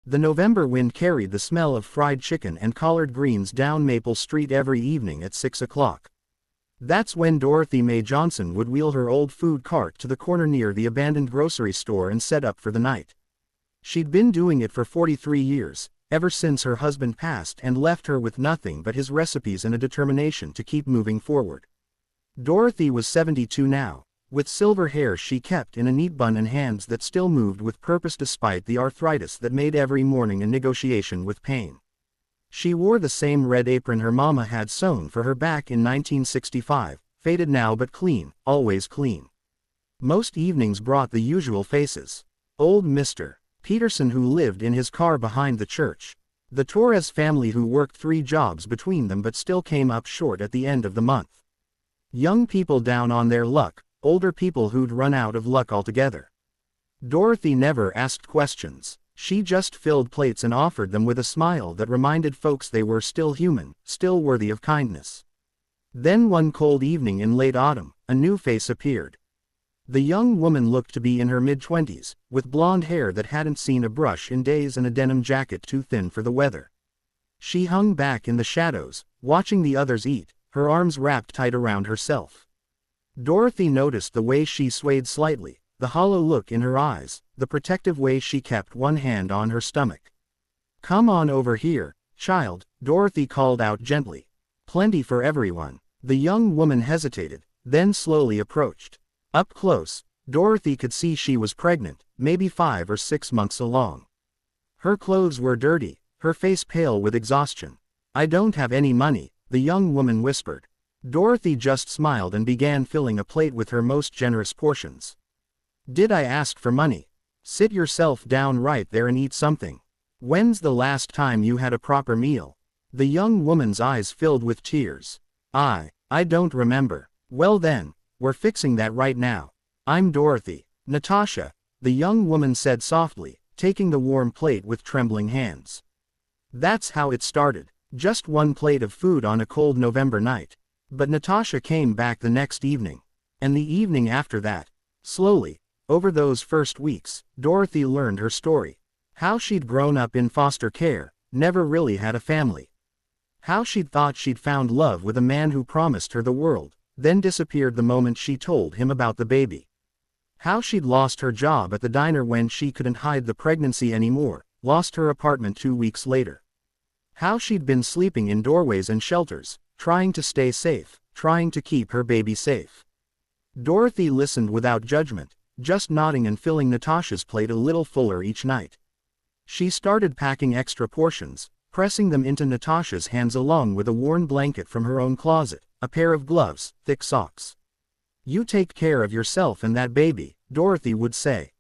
The November wind carried the smell of fried chicken and collard greens down Maple Street every evening at 6 o'clock. That's when Dorothy Mae Johnson would wheel her old food cart to the corner near the abandoned grocery store and set up for the night. She'd been doing it for 43 years, ever since her husband passed and left her with nothing but his recipes and a determination to keep moving forward. Dorothy was 72 now, with silver hair she kept in a neat bun and hands that still moved with purpose despite the arthritis that made every morning a negotiation with pain. She wore the same red apron her mama had sewn for her back in 1965, faded now but clean, always clean. Most evenings brought the usual faces. Old Mr. Peterson, who lived in his car behind the church. The Torres family, who worked 3 jobs between them but still came up short at the end of the month. Young people down on their luck, older people who'd run out of luck altogether. Dorothy never asked questions. She just filled plates and offered them with a smile that reminded folks they were still human, still worthy of kindness. Then one cold evening in late autumn, a new face appeared. The young woman looked to be in her mid-20s, with blonde hair that hadn't seen a brush in days and a denim jacket too thin for the weather. She hung back in the shadows, watching the others eat, her arms wrapped tight around herself. Dorothy noticed the way she swayed slightly, the hollow look in her eyes, the protective way she kept one hand on her stomach. "Come on over here, child," Dorothy called out gently. "Plenty for everyone." The young woman hesitated, then slowly approached. Up close, Dorothy could see she was pregnant, maybe 5 or 6 months along. Her clothes were dirty, her face pale with exhaustion. "I don't have any money," the young woman whispered. Dorothy just smiled and began filling a plate with her most generous portions. "Did I ask for money? Sit yourself down right there and eat something. When's the last time you had a proper meal?" The young woman's eyes filled with tears. I don't remember." "Well then, we're fixing that right now. I'm Dorothy." "Natasha," the young woman said softly, taking the warm plate with trembling hands. That's how it started, just one plate of food on a cold November night. But Natasha came back the next evening. And the evening after that. Slowly, over those first weeks, Dorothy learned her story. How she'd grown up in foster care, never really had a family. How she'd thought she'd found love with a man who promised her the world, then disappeared the moment she told him about the baby. How she'd lost her job at the diner when she couldn't hide the pregnancy anymore, lost her apartment 2 weeks later. How she'd been sleeping in doorways and shelters, trying to stay safe, trying to keep her baby safe. Dorothy listened without judgment, just nodding and filling Natasha's plate a little fuller each night. She started packing extra portions, pressing them into Natasha's hands along with a worn blanket from her own closet, a pair of gloves, thick socks. "You take care of yourself and that baby," Dorothy would say.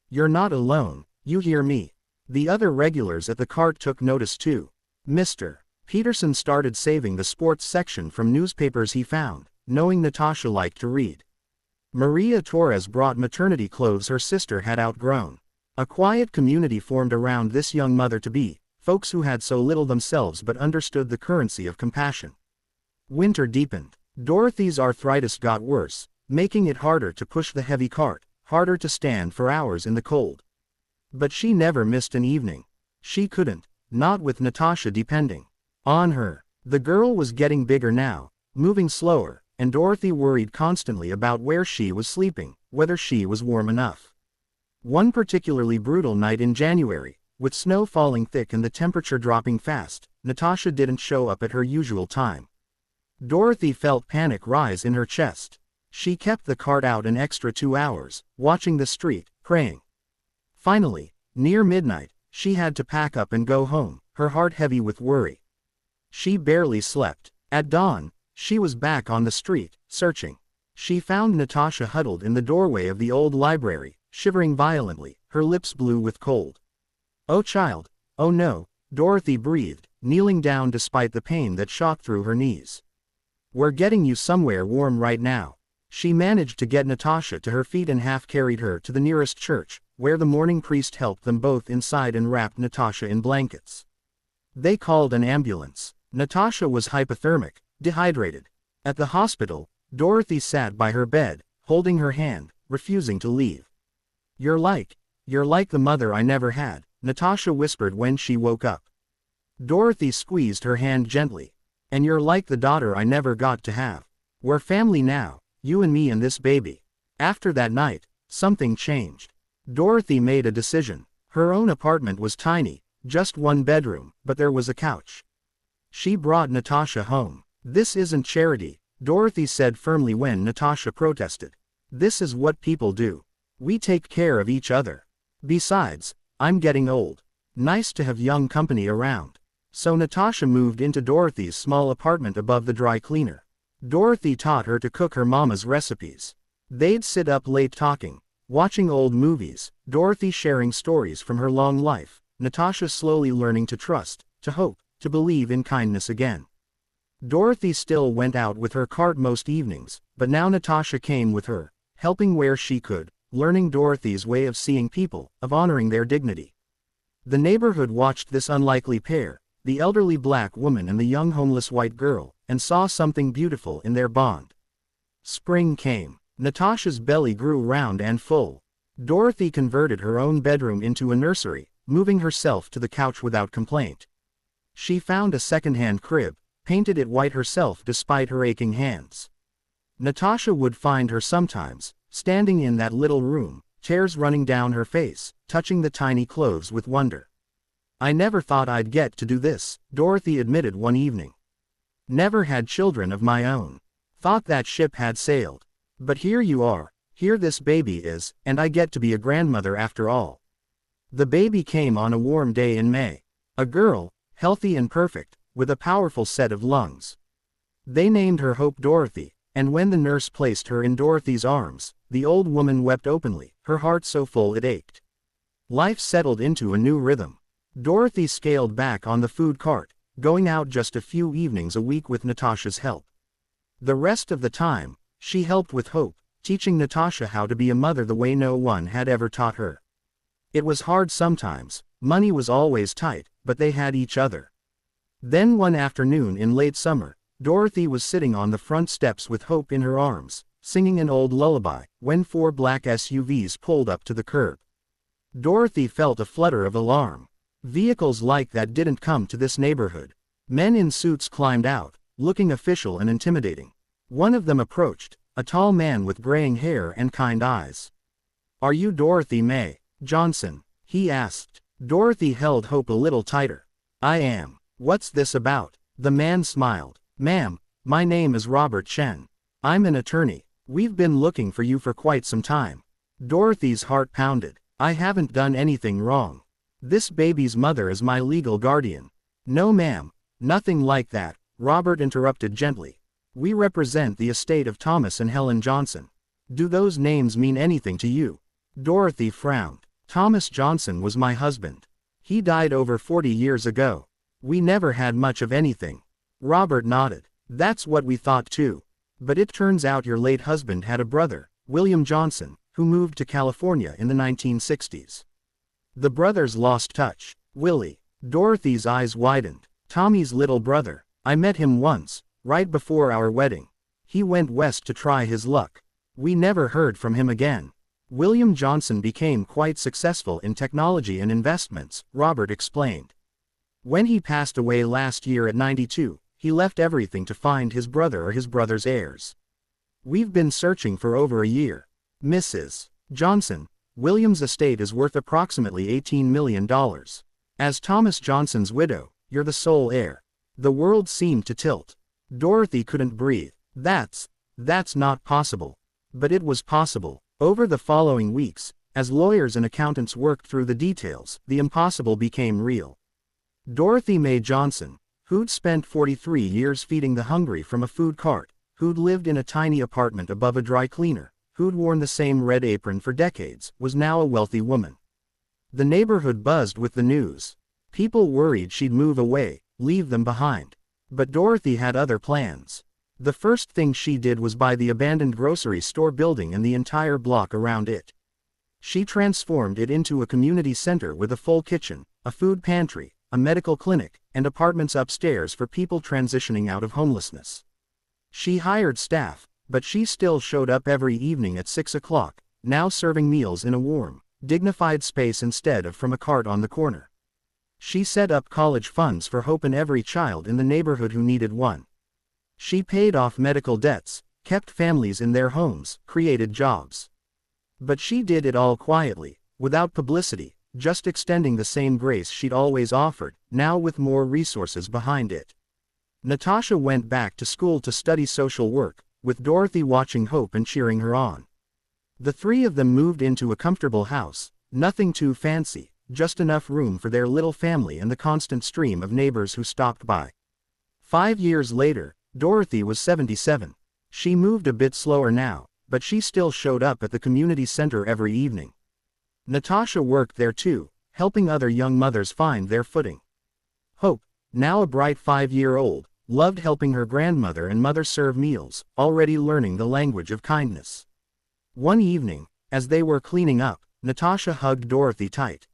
"You're not alone, you hear me." The other regulars at the cart took notice too. Mr. Peterson started saving the sports section from newspapers he found, knowing Natasha liked to read. Maria Torres brought maternity clothes her sister had outgrown. A quiet community formed around this young mother-to-be, folks who had so little themselves but understood the currency of compassion. Winter deepened. Dorothy's arthritis got worse, making it harder to push the heavy cart, harder to stand for hours in the cold. But she never missed an evening. She couldn't, not with Natasha depending on her. The girl was getting bigger now, moving slower, and Dorothy worried constantly about where she was sleeping, whether she was warm enough. One particularly brutal night in January, with snow falling thick and the temperature dropping fast, Natasha didn't show up at her usual time. Dorothy felt panic rise in her chest. She kept the cart out an extra 2 hours, watching the street, praying. Finally, near midnight, she had to pack up and go home, her heart heavy with worry. She barely slept. At dawn, she was back on the street, searching. She found Natasha huddled in the doorway of the old library, shivering violently, her lips blue with cold. "Oh child, oh no," Dorothy breathed, kneeling down despite the pain that shot through her knees. "We're getting you somewhere warm right now." She managed to get Natasha to her feet and half-carried her to the nearest church, where the morning priest helped them both inside and wrapped Natasha in blankets. They called an ambulance. Natasha was hypothermic, dehydrated. At the hospital, Dorothy sat by her bed, holding her hand, refusing to leave. You're like the mother I never had," Natasha whispered when she woke up. Dorothy squeezed her hand gently. And you're like the daughter I never got to have. We're family now, you and me and this baby. After that night, something changed. Dorothy made a decision. Her own apartment was tiny, just one bedroom, but there was a couch. She brought Natasha home. This isn't charity, Dorothy said firmly when Natasha protested. This is what people do. We take care of each other. Besides, I'm getting old. Nice to have young company around. So Natasha moved into Dorothy's small apartment above the dry cleaner. Dorothy taught her to cook her mama's recipes. They'd sit up late talking, watching old movies, Dorothy sharing stories from her long life, Natasha slowly learning to trust, to hope, to believe in kindness again. Dorothy still went out with her cart most evenings, but now Natasha came with her, helping where she could, learning Dorothy's way of seeing people, of honoring their dignity. The neighborhood watched this unlikely pair, the elderly black woman and the young homeless white girl, and saw something beautiful in their bond. Spring came. Natasha's belly grew round and full. Dorothy converted her own bedroom into a nursery, moving herself to the couch without complaint. She found a second-hand crib, painted it white herself despite her aching hands. Natasha would find her sometimes, standing in that little room, tears running down her face, touching the tiny clothes with wonder. I never thought I'd get to do this, Dorothy admitted one evening. Never had children of my own. Thought that ship had sailed. But here you are, here this baby is, and I get to be a grandmother after all. The baby came on a warm day in May. A girl, healthy and perfect, with a powerful set of lungs. They named her Hope Dorothy, and when the nurse placed her in Dorothy's arms, the old woman wept openly, her heart so full it ached. Life settled into a new rhythm. Dorothy scaled back on the food cart, going out just a few evenings a week with Natasha's help. The rest of the time, she helped with Hope, teaching Natasha how to be a mother the way no one had ever taught her. It was hard sometimes, money was always tight, but they had each other. Then one afternoon in late summer, Dorothy was sitting on the front steps with Hope in her arms, singing an old lullaby, when 4 black SUVs pulled up to the curb. Dorothy felt a flutter of alarm. Vehicles like that didn't come to this neighborhood. Men in suits climbed out, looking official and intimidating. One of them approached, a tall man with graying hair and kind eyes. "Are you Dorothy Mae Johnson?" he asked. Dorothy held Hope a little tighter. "I am. What's this about?" The man smiled. "Ma'am, my name is Robert Chen. I'm an attorney. We've been looking for you for quite some time." Dorothy's heart pounded. "I haven't done anything wrong. This baby's mother is my legal guardian." "No ma'am, nothing like that," Robert interrupted gently. "We represent the estate of Thomas and Helen Johnson. Do those names mean anything to you?" Dorothy frowned. "Thomas Johnson was my husband. He died over 40 years ago. We never had much of anything." Robert nodded. "That's what we thought too. But it turns out your late husband had a brother, William Johnson, who moved to California in the 1960s. The brothers lost touch." "Willie." Dorothy's eyes widened. "Tommy's little brother. I met him once, right before our wedding. He went west to try his luck. We never heard from him again." "William Johnson became quite successful in technology and investments," Robert explained. "When he passed away last year at 92, he left everything to find his brother or his brother's heirs. We've been searching for over a year. Mrs. Johnson, William's estate is worth approximately $18 million. As Thomas Johnson's widow, you're the sole heir." The world seemed to tilt. Dorothy couldn't breathe. That's not possible." But it was possible. Over the following weeks, as lawyers and accountants worked through the details, the impossible became real. Dorothy Mae Johnson, who'd spent 43 years feeding the hungry from a food cart, who'd lived in a tiny apartment above a dry cleaner, who'd worn the same red apron for decades, was now a wealthy woman. The neighborhood buzzed with the news. People worried she'd move away, leave them behind. But Dorothy had other plans. The first thing she did was buy the abandoned grocery store building and the entire block around it. She transformed it into a community center with a full kitchen, a food pantry, a medical clinic, and apartments upstairs for people transitioning out of homelessness. She hired staff, but she still showed up every evening at 6 o'clock, now serving meals in a warm, dignified space instead of from a cart on the corner. She set up college funds for Hope and every child in the neighborhood who needed one. She paid off medical debts, kept families in their homes, created jobs. But she did it all quietly, without publicity, just extending the same grace she'd always offered, now with more resources behind it. Natasha went back to school to study social work, with Dorothy watching Hope and cheering her on. The three of them moved into a comfortable house, nothing too fancy, just enough room for their little family and the constant stream of neighbors who stopped by. 5 years later, Dorothy was 77. She moved a bit slower now, but she still showed up at the community center every evening. Natasha worked there too, helping other young mothers find their footing. Hope, now a bright 5-year-old, loved helping her grandmother and mother serve meals, already learning the language of kindness. One evening, as they were cleaning up, Natasha hugged Dorothy tight.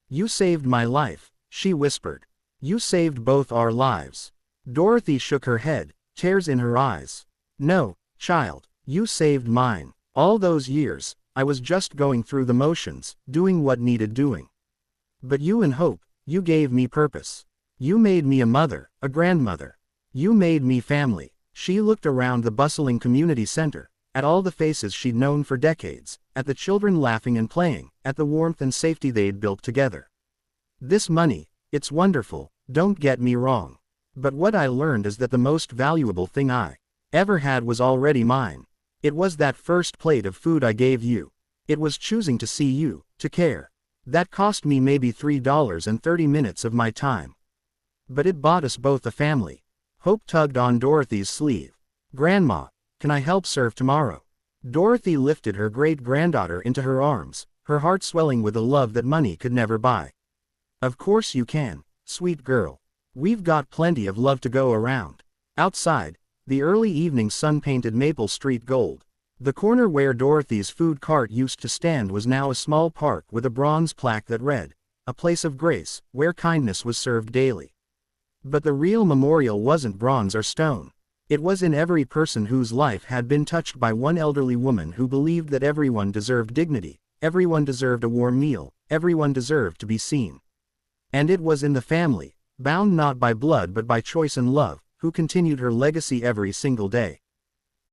"You saved my life," she whispered. "You saved both our lives." Dorothy shook her head, tears in her eyes. "No, child, you saved mine. All those years, I was just going through the motions, doing what needed doing. But you and Hope, you gave me purpose. You made me a mother, a grandmother. You made me family." She looked around the bustling community center, at all the faces she'd known for decades, at the children laughing and playing, at the warmth and safety they'd built together. "This money, it's wonderful, don't get me wrong. But what I learned is that the most valuable thing I ever had was already mine. It was that first plate of food I gave you. It was choosing to see you, to care. That cost me maybe $3.30 of my time. But it bought us both a family." Hope tugged on Dorothy's sleeve. "Grandma, can I help serve tomorrow?" Dorothy lifted her great-granddaughter into her arms, her heart swelling with a love that money could never buy. "Of course you can, sweet girl. We've got plenty of love to go around." Outside, the early evening sun painted Maple Street gold. The corner where Dorothy's food cart used to stand was now a small park with a bronze plaque that read, "A place of grace, where kindness was served daily." But the real memorial wasn't bronze or stone. It was in every person whose life had been touched by one elderly woman who believed that everyone deserved dignity, everyone deserved a warm meal, everyone deserved to be seen. And it was in the family, bound not by blood but by choice and love, who continued her legacy every single day.